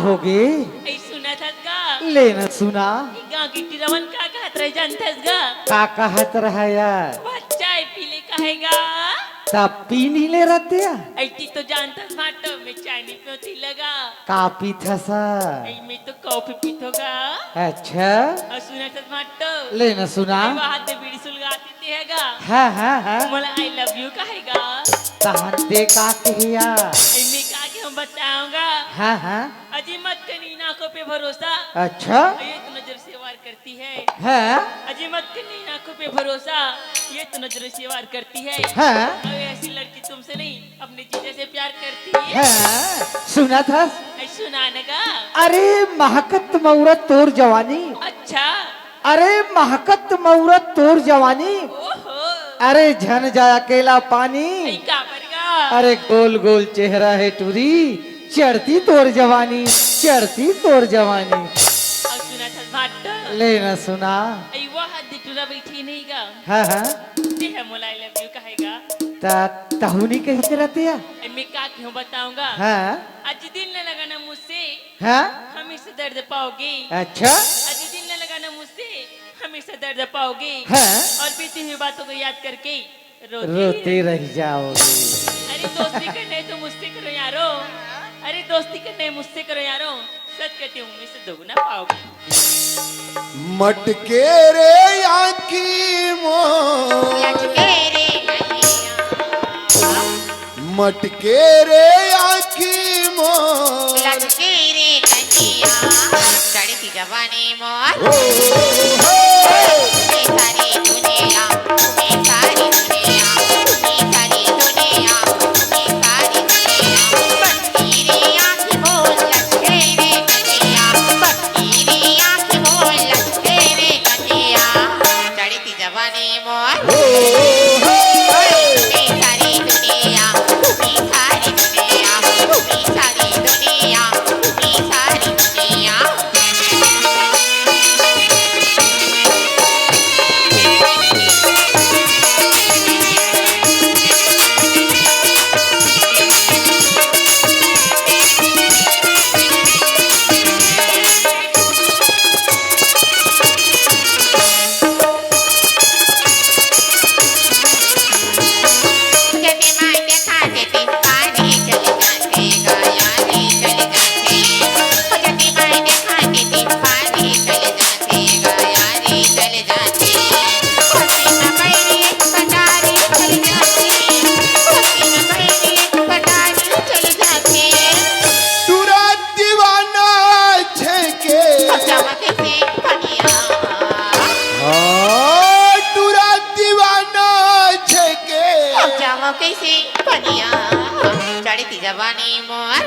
होगे ऐ सुना था गा लेना सुना गांव की टिरवन का कहत रह जानथस गा का कहत रहा यार चाय पीले कहेगा तब पी नहीं ले रहते ऐती तो जानथस माटो में चाय नहीं पीती लगा का पीथा सा ऐ में तो कॉफी पीथोगा अच्छा और सुना था माटो लेना सुना वहां ते बीड़ी सुलगाती थेगा हाँ मला आई लव यू कहेगा कहन दे का कहिया ऐ में का के हम बताऊंगा हाँ अजी मत कनी आंखों पे भरोसा अच्छा ये तो नजर से वार करती है है अजी मत कनी आंखों पे भरोसा ये तो नजर से वार करती है हाँ अब ऐसी लड़की तुमसे नहीं अपने जीजे से प्यार करती है सुना था ऐ सुना नगा अरे महकत मुहूर्त तोर जवानी अच्छा अरे महकत मुहूर्त तोर जवानी ओहो अरे झन जाए अकेला पानी ऐ का बरगा अरे गोल गोल चेहरा है टूरी चढ़ती तोर जवानी चढ़ती तोर जवानी और सुना था भाट लेना सुना ऐ वो हाथ दिटुरा बैठी नहीं गा हाँ ते है मोला आई लव यू कहेगा तहुनी कहते रहते हैं ऐ मैं का क्यों बताऊंगा हाँ आज दिल न लगाना मुझसे हाँ हमेशा दर्द पाओगे अच्छा आज दिल न लगाना मुझसे हमेशा दर्द पाओगे हाँ और बीती हुई बातों को याद करके रोते रह जाओगे अरे दोस्ती करने तो मुझसे करो यारो अरे दोस्ती करने मुझसे करो यारो सच कहती हूँ मुझसे दोगुना पाओगे मटके रे आँखी मोर मटके रे आँखी मोर चढ़ती जवानी मोर ओ हो सारी दुनिया तुम्हें सारी दुनिया तुम्हें सारी दुनिया तुम्हें सारी दुनिया बत्ती रे आँख बोल लटके रे कन्हैया बत्ती रे आँख बोल लटके रे कन्हैया चढ़ती जवानी मोर तुम्हें सारी दुनिया तुम्हें सारी दुनिया तुम्हें सारी दुनिया तुम्हें सारी दुनिया कैसे बनिया चढ़ती जवानी मोर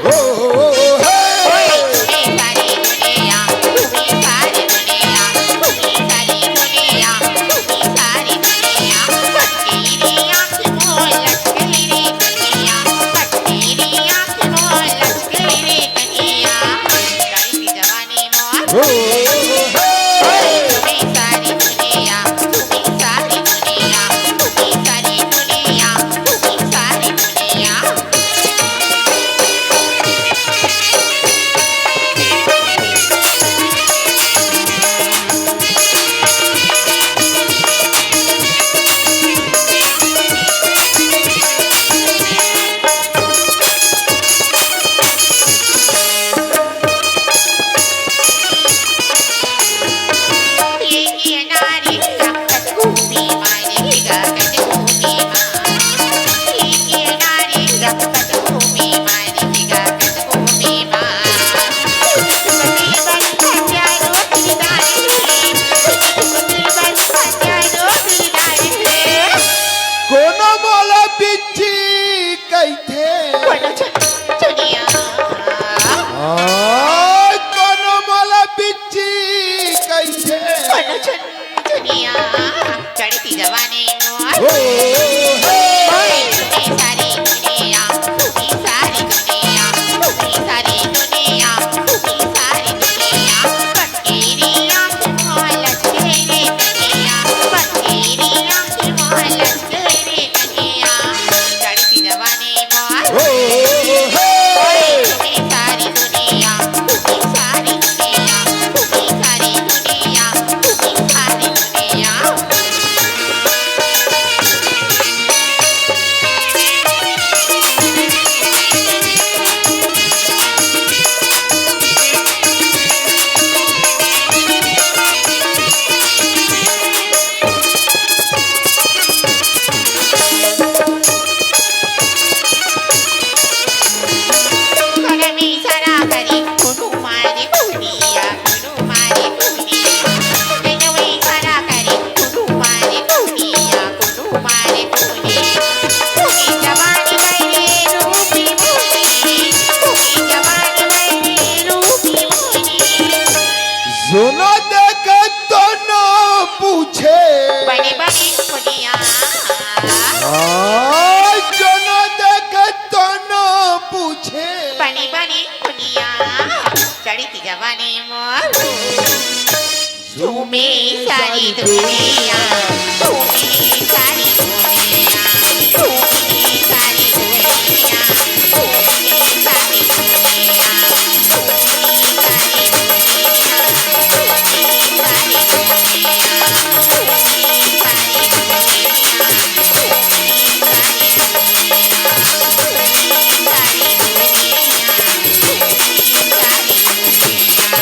तुम्हें सारी दुनिया तुम्हें सारी दुनिया तुम्हें सारी दुनिया तुम्हें सारी दुनिया बत्ती रे आँख मोर लटके रे कन्हैया बत्ती रे आँख मोर लटके रे कन्हैया चढ़ती जवानी मोर तुम्हें सारी दुनिया तुम्हें सारी दुनिया तुम्हें सारी दुनिया तुम्हें सारी दुनिया ये नारी रक्त घूमी मारेगा कटघूमी माँ ये नारी रक्त घूमी मारेगा कटघूमी माँ बन हत्यारो किरदारी बन हत्यारो किरदारी कोनो मोला बिच्छी कैथे दुनिया कोनो मोला बिच्छी कैथे दुनिया चढ़ती जवानी मोर ओ तुम्हें सारी दुनिया तुम्हें सारी दुनिया तुम्हें सारी दुनिया तुम्हें सारी दुनिया बत्ती रे आँख मोर लटके रे कन्हैया बत्ती रे आँख मोर लटके रे कन्हैया चढ़ती जवानी मोर तुम्हें सारी दुनिया दुनिया घूमी सारी दुनिया घूमी सारी दुनिया घूमी सारी दुनिया घूमी सारी दुनिया घूमी सारी दुनिया घूमी सारी दुनिया घूमी सारी दुनिया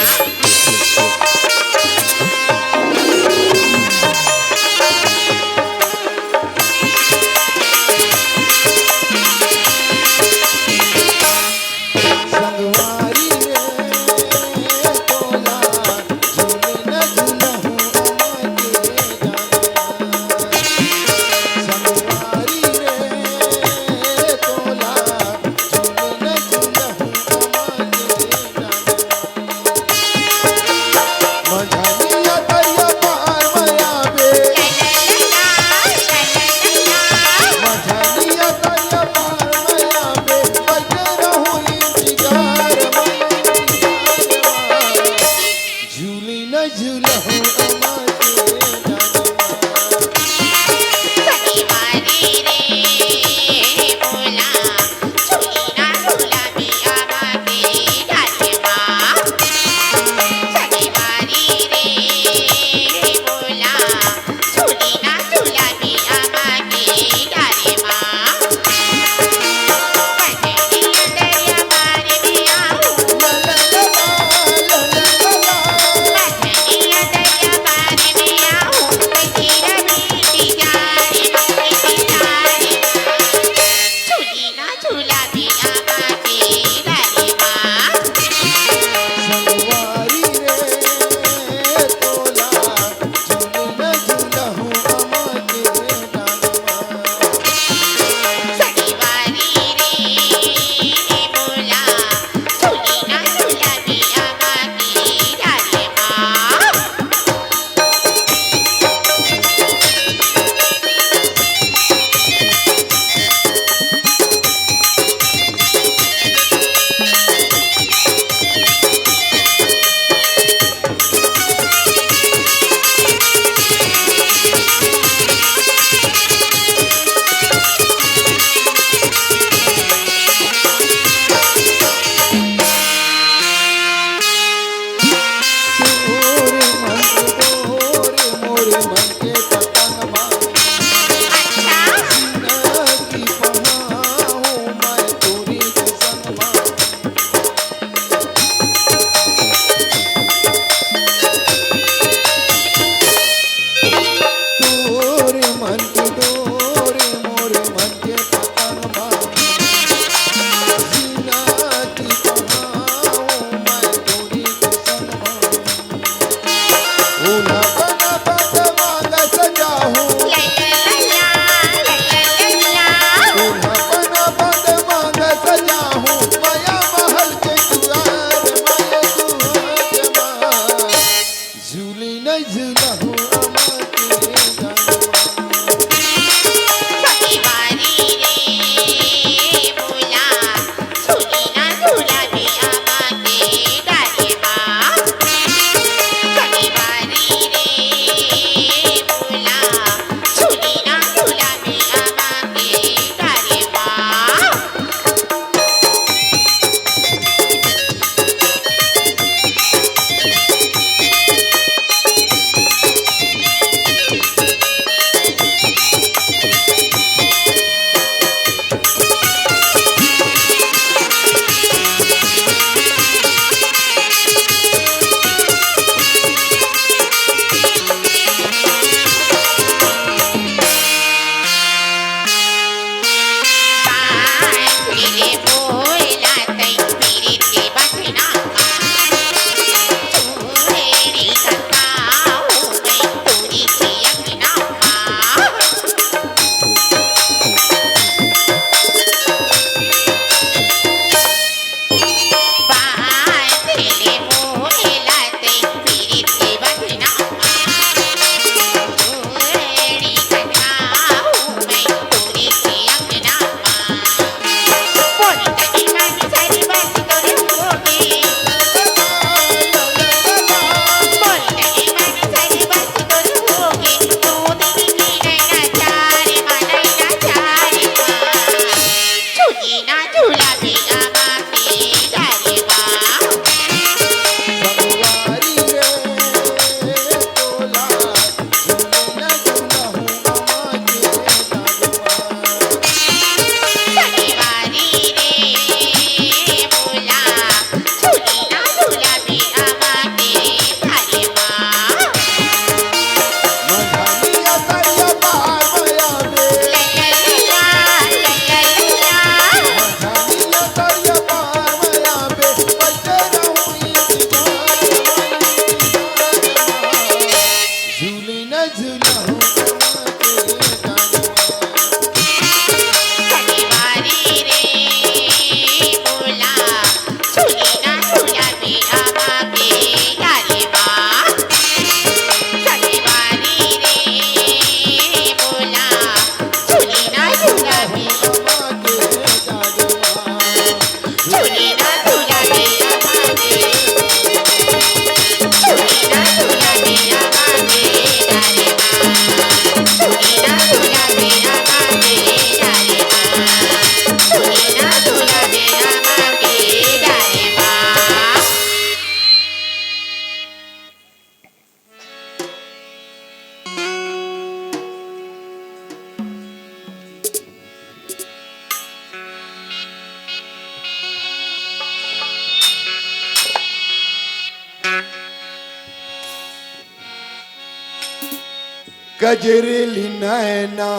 गजरेली नैना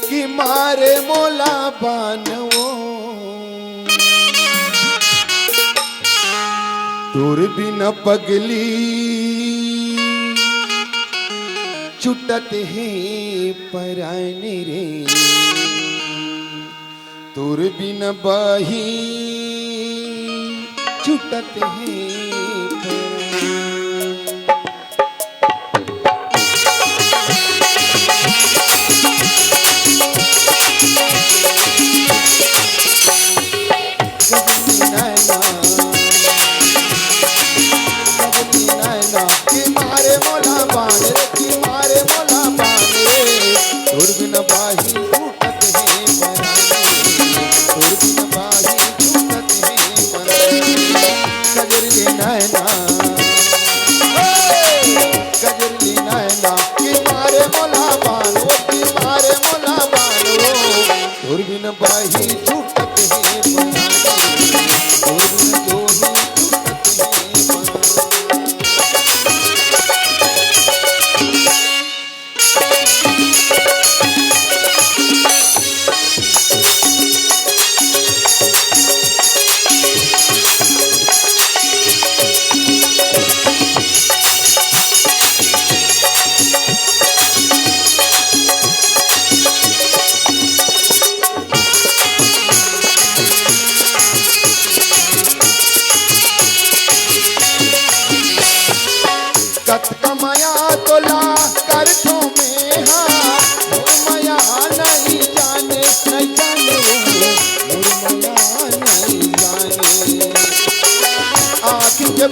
कि मारे मोला बानवो तुर बिन पगली छुटत है परान रे तुर बिन बही छुटत है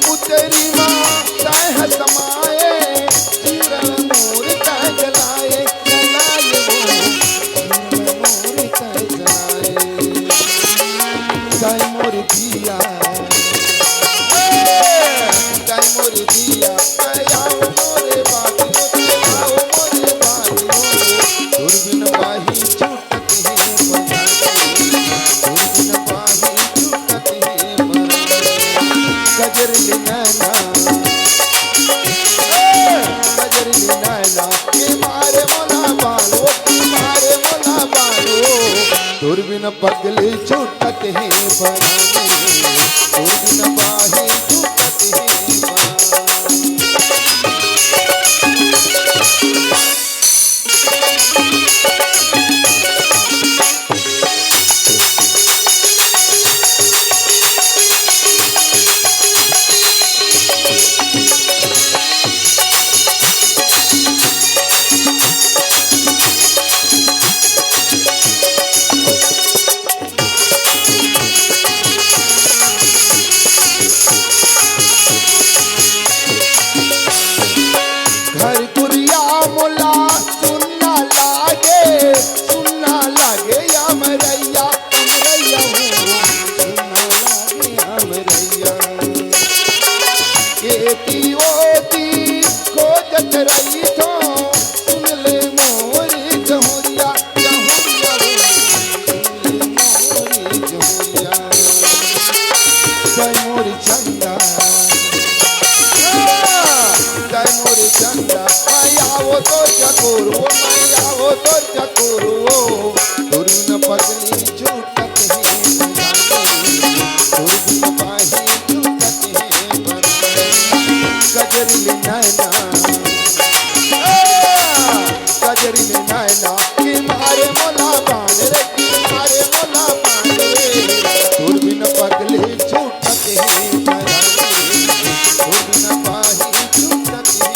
पुतरी माँ चाहे समाए चीरल मोर का जलाए जलाए वो मोर का जलाए चाहे मोर दिया चाहे मोर दिया आओ मोरे बाबू आओ मोरे बाबू दूरबीन बाही छूटत है दूरबीन बाही छूटत है गजरली नैना गजरली नैना के मारे मोला बालो के मारे मोला बालो दूरबीन पगली छूटत है पराने दूरबीन बाही छूटत है घर कुरिया मोला सुनना लागे या मरैया मरैया हो सुनना लागे या मरैया एती ओती खोजत रही तो सुन ले मोरी जहुरिया जहुरिया हो सुन ले मोरी जहुरिया जय मोरी चंदा जय मोरे चंदा मैया वो तो चकोरो मैया वो तो चकोरो दूरबीन पगली छूटत है दूरबीन बाही छूटत है गजरली नैना गजरली नैना कि मारे मोला बाण रे कि मारे मोला बाण रे दूरबीन पगली छूटत है दूरबीन बाही छूटत है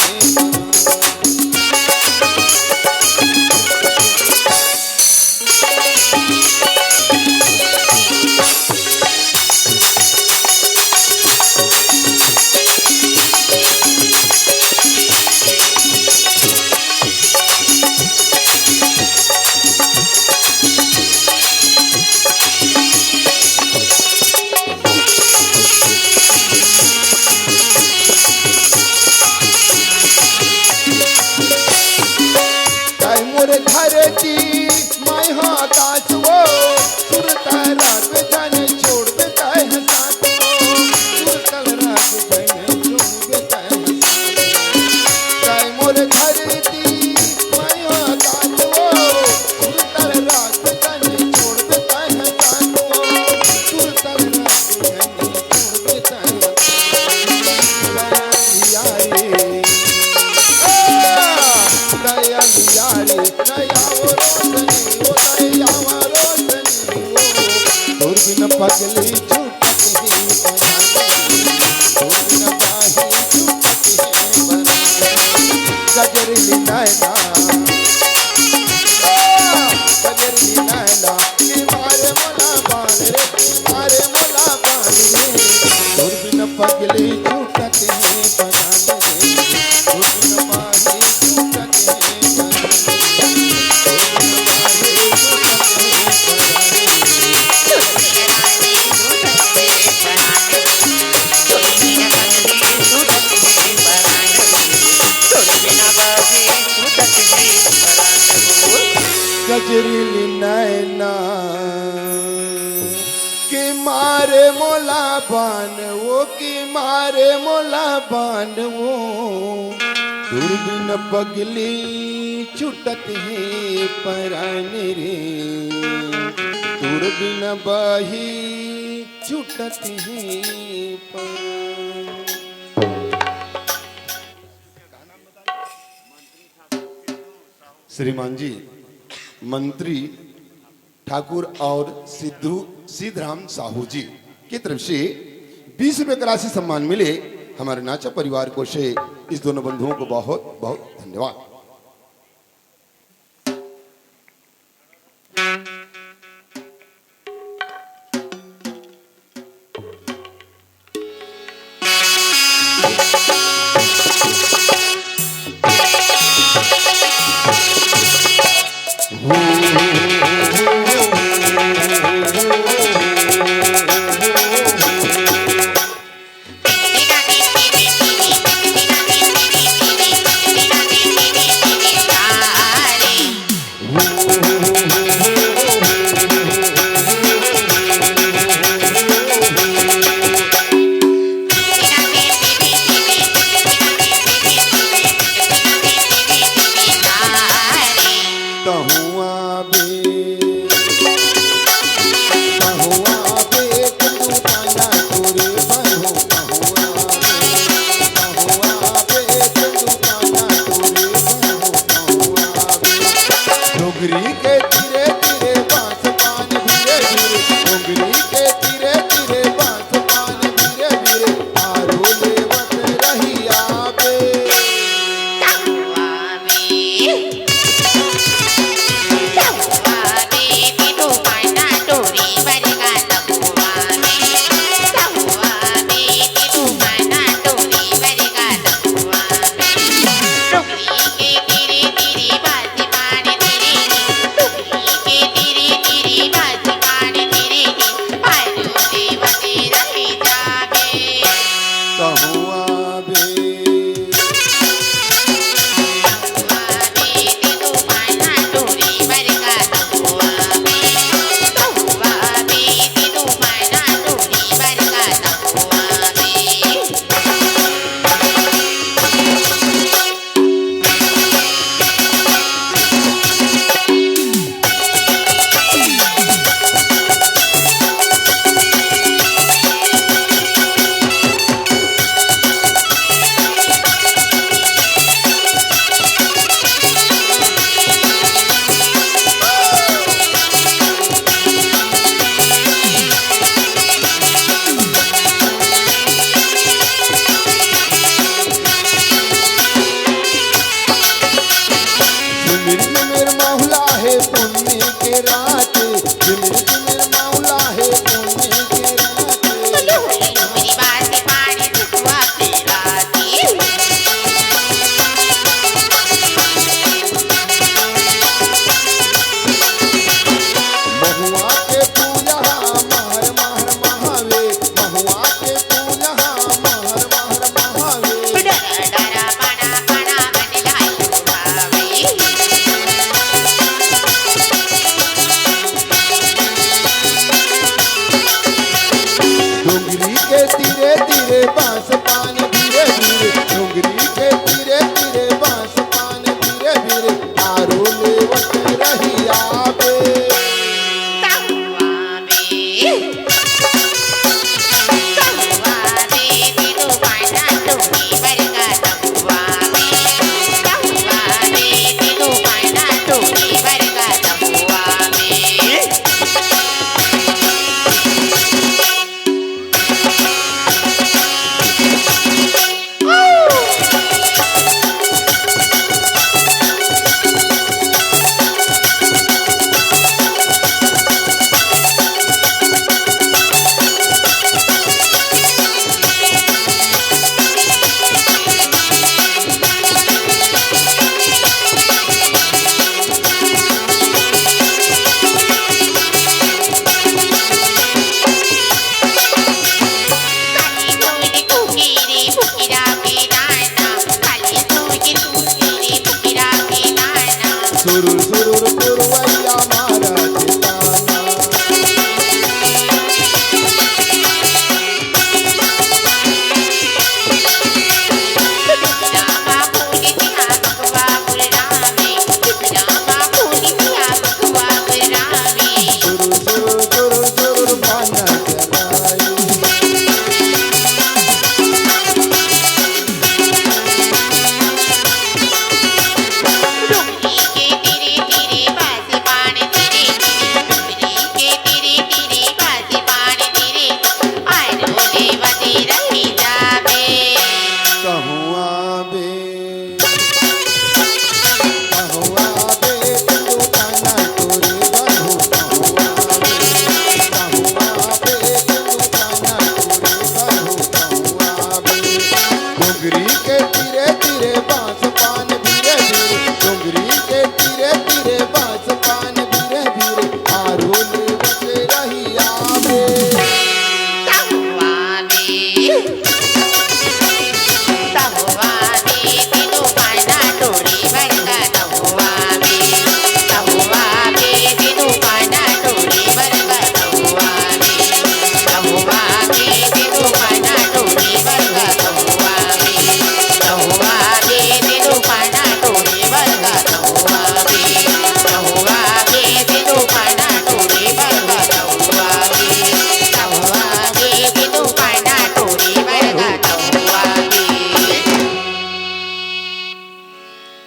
पगली छूटत है पराने रे दूर बिन बाही छूटत है पराने गजरली नैना गजरली नैना कि मारे मोला बान रे मारे मोला बान रे दूर बिन पगली छूटत है पराने रे दूर बिन बाही छूटत है गजरली नैना के मारे मोला बान वो कि मारे मोला बान वो दूरबीन पगली छुटत है परान रे दूरबीन बाही छुटत है परान। श्रीमान जी मंत्री ठाकुर और सिद्धराम साहू जी की तरफ से 20 रुपए का राशि सम्मान मिले। हमारे नाचा परिवार को से इस दोनों बंधुओं को बहुत बहुत धन्यवाद।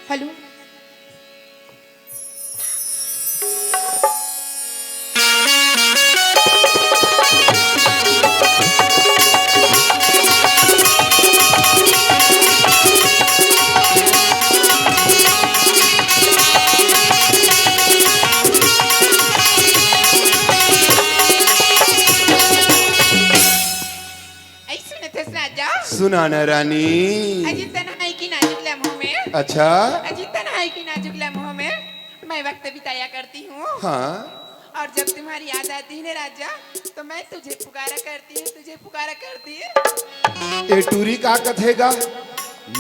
हेलो सुना न रानी। अजी तन्हाई की नाजुक लम्हों में अच्छा। अजी तन्हाई की नाजुक लम्हों में मैं वक्त बिताया करती हूँ। हाँ। और जब तुम्हारी याद आती है ना राजा तो मैं तुझे पुकारा करती है। ए टूरी का कथेगा,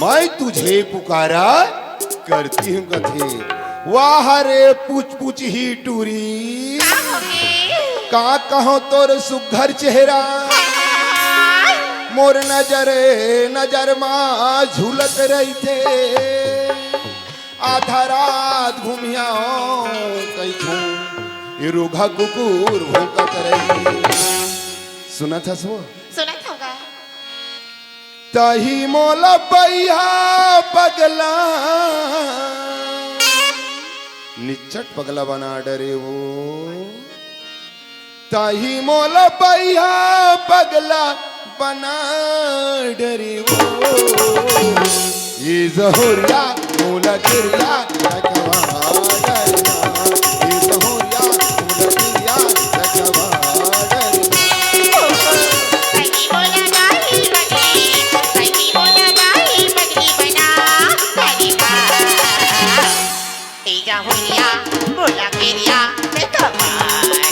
मैं तुझे पुकारा करती हूँ कथे। वाह रे पूछ पूछ ही टूरी, का कहो तोर सुघर चेहरा, मोर नजर माँ झूलत रही थे, आधा रात घूमिया कहीं रूघा कुकुर भौंकत रही। सुना था सो सुना होगा। तही मोला बैया पगला, निच्चट पगला बना डरे वो। तही मोला बैया पगला बना डरे वो। ये जहुरिया मोला गिरिया रखवा डरना, ये जहुरिया मोला गिरिया रखवा डरना। सही बोला गाही पगली बना करीबा। तेजा हुरिया बोला केरिया देखवा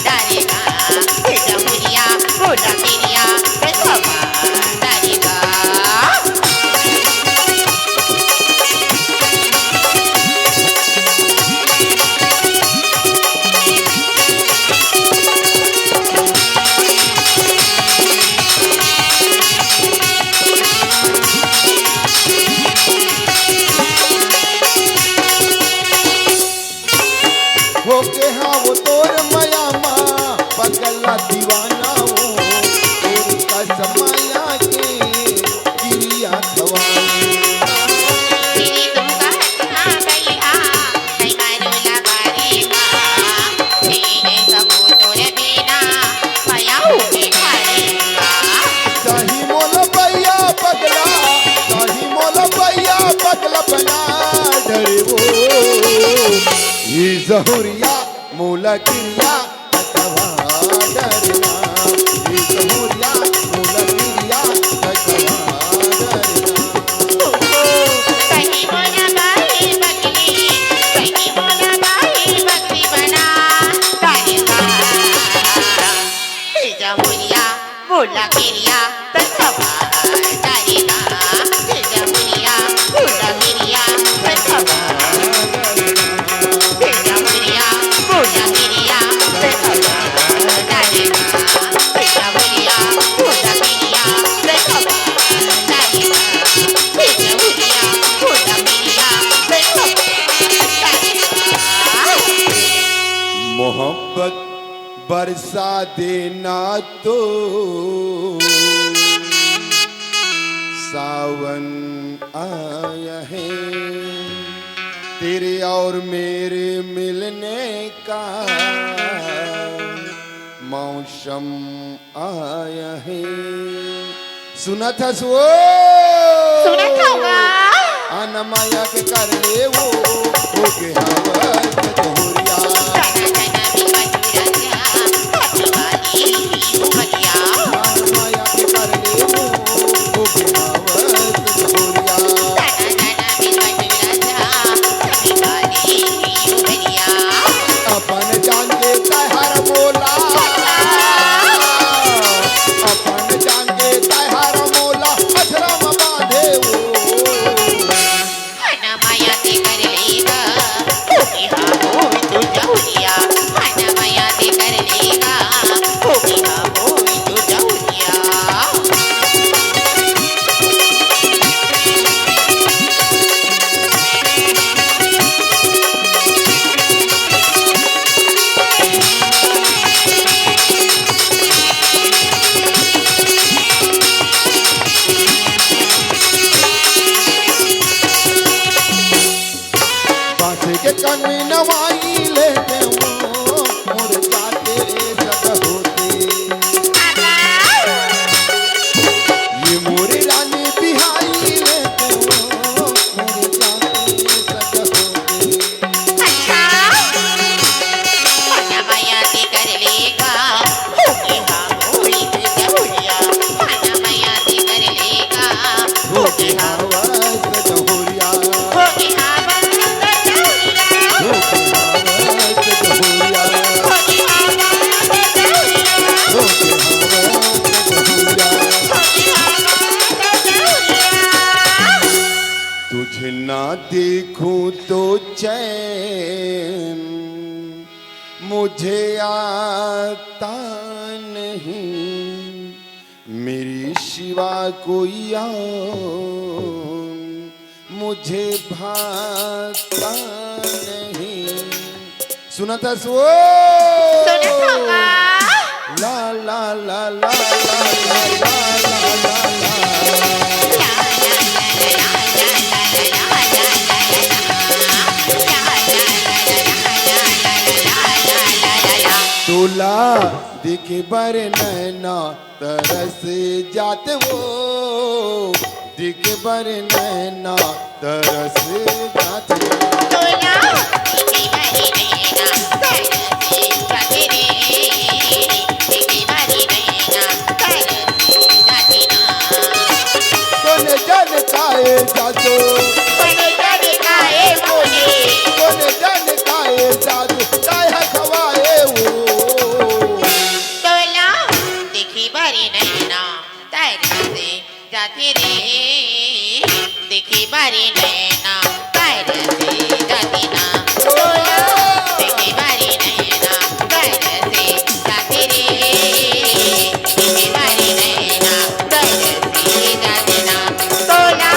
डरेगा, तेजा हुरिया बोला केरिया देखवा डरेगा। होके हाँ वो तोर माया माँ पगला दीवाना हो, उनका समाया के गिरिया खवाई। तेरी तुमका हंसना गईहा कई मारो लगारेगा, तेरे सबो तोर बिना माया होके खाएगा। सही मोल बैया पगला, सही मोल बैया पगला बना डरे वो। ये जहुरिया मोला गिरिया रखवा डरना, ये जहुरिया मोला गिरिया रखवा डरना। सही बोला गाही पगली बना करीबा। तेजा हुरिया बोला केरिया देखवा डरेगा, तेजा हुरिया बोला केरिया देखवा। तेजा हुरिया बोला केरिया देखवा डरेगा, तेजा हुरिया बोला केरिया देखवा डरेगा, तेजा हुरिया बोला केरिया देखवा डरेगा। मोहब्बत बरसा देना तो सावन आया है, तेरे और मेरे मिलने का मौसम आया है। सुना था सो सुना था होगा। आना माया के कर ले वो हो के हवस दोहरिया। आना माया के कर ले वो हो के हवस दोहरिया। अपन जान के तहर मोला, अपन जान के तहर मोला अधरम बांधे वो। माया से कर लेगा, कन नवाई लेते हो मोर जाते सद होते ये मोरे रानी बिहारी लेते हो मोर जाते सद होते होके हवा सद होरिया होके हवा सद होरिया होके हवा सद होरिया तुझे ना देखूं तो चैन मुझे आता नहीं मेरी शिवा कोई और मुझे भाता नहीं सुना था सो ला ला ला ला ला ला ला ला तोला दिखे बर नैना तरस जाते वो दिखे बर नैना तरस जाते कोने जन काए जादू कोने जन काए बोले कोने जन काए जादू काया खवाए वो जाती रे देखी बारी नैना पैर से जाती ना देखी बारी नैना पैर से जाती रे देखी बारी नैना पैर से जाती ना तोला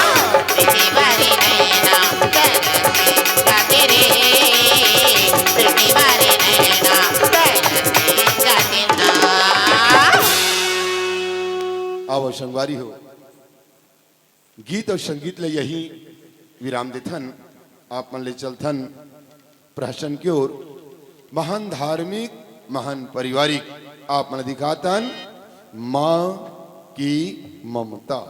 देखी बारी नैना पैर से जाती रे देखी बारी नैना पैर से जाती ना आवो संगवारी हो गीत और संगीत ले यही विराम देथन आप मन ले चलथन प्रहसन की ओर महान धार्मिक महान पारिवारिक आप मन दिखातन माँ की ममता।